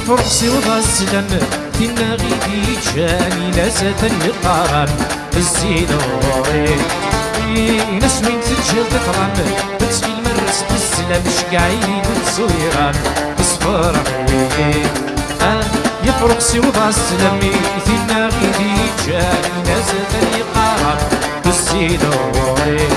يفرقسي وغسلن تنا غيدي جاني لازة يقارن الزينوري نسوين تجلد طران بتسفي المرس بالسلام شقعيد تصويران بصفرحي يفرقسي وغسلن تنا غيدي جاني لازة يقارن الزينوري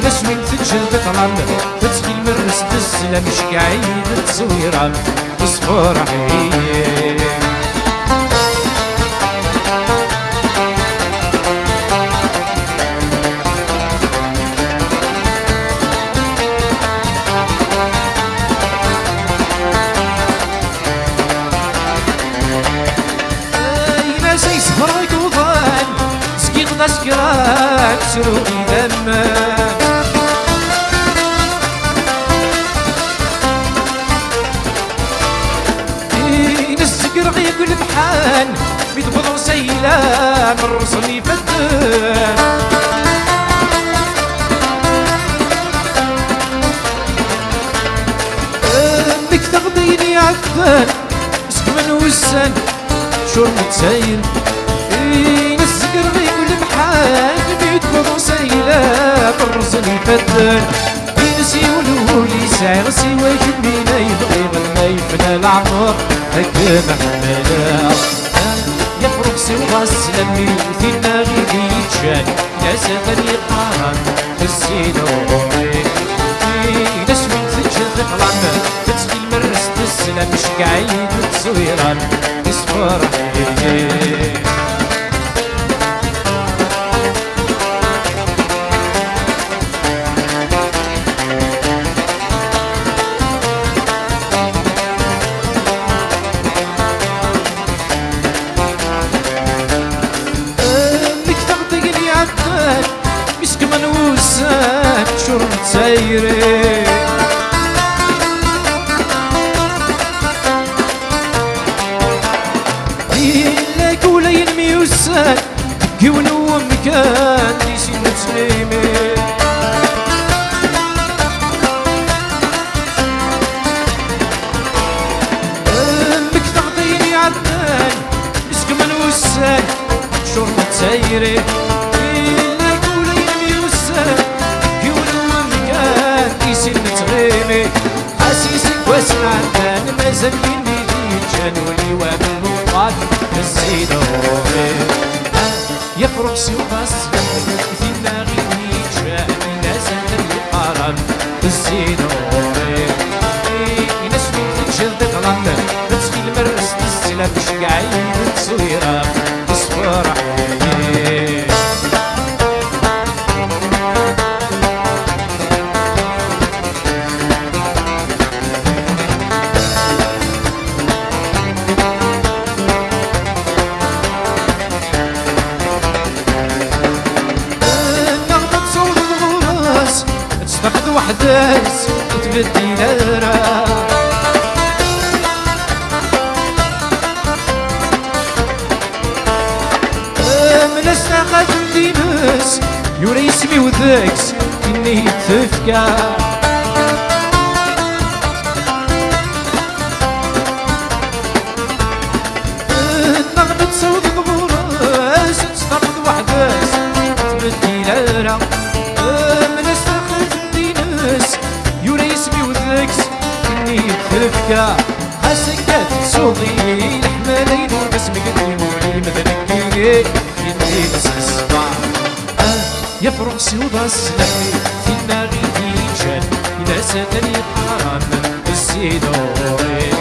نسوين تجلد طران بتسفي المرس بالسلام شقعيد تصويران بصفرحي سهرك وظن سقيق نسكرك سروقي دمك نسكر غيق البحان بيتبضر سيلان الرسل يفتن امك تغضيني عفان اسكمن وسن شور متسايل نسكر غيق البحان بيتبضر سيلان الرسل يفتن ينسي ولولي سعر سوى جبينا يبغي ما يفنى العمر هكا محملا يفرق سوى السلمي ثنا غيدي يتشان يا سفر يقارن الزينوري نسوي تجد قلم تسقي المرس تسلم شقعيد تصويران يصفرحي مسك منوسك شرب سايري لك ولا ينميوسك كيونو مكان يسين تسليمي امك تعطيني عدنان مسك منوسك شرب سايري حسيسك واسمعتان مازال يني جانوني وابنوقات الزينوري يفرق سيوباس ثنا غيني جاني لازال يقارن الزينوري نسوي تجلد قلم تسقي المرس تسلم شقعيد تصويرة تصفرحي تاخد وحداس وتبدي نارا من استاخد ديمس يوري اسمي وذاكس اني تفكر نغنط صوت الغراس تاخد وحداس وتبدي نارا يوري اسمي وذاكس اني تفكى حسكات صوتي الحمالين وبسمك تقولي مذنكيني اني بس الصباح يفرق سوضا السلامي في دماغي ديجان إذا ساتني قران الزينوري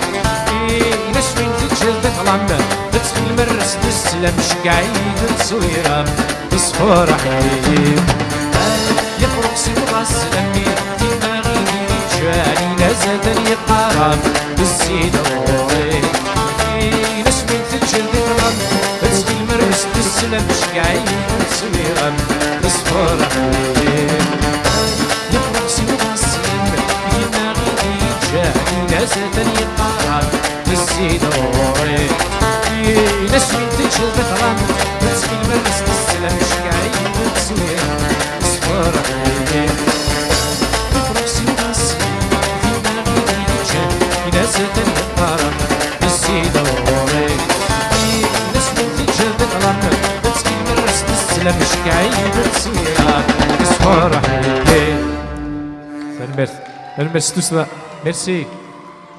نشوين تجلد قلم تدخل مرس تسلم شقعيد تصويرة تصفرحي يفرق سوضا السلامي جاني لازال يقارن بالزينوري نسوي تجلد قلم تسقي المرس تسلم شقعيد تصويرا تصفرحي يفرق سوى السلم فينا غيدي جاني لازال يقارن بالزينوري نسوي تجلد قلم تسقي المرس تسلم شقعيد تصويرا تصفرحي يفرق سوى السلم فينا غيدي جاني لازال يقارن تسلم شكاين تصويرة نصفر حياتي. Merci tous là. Merci.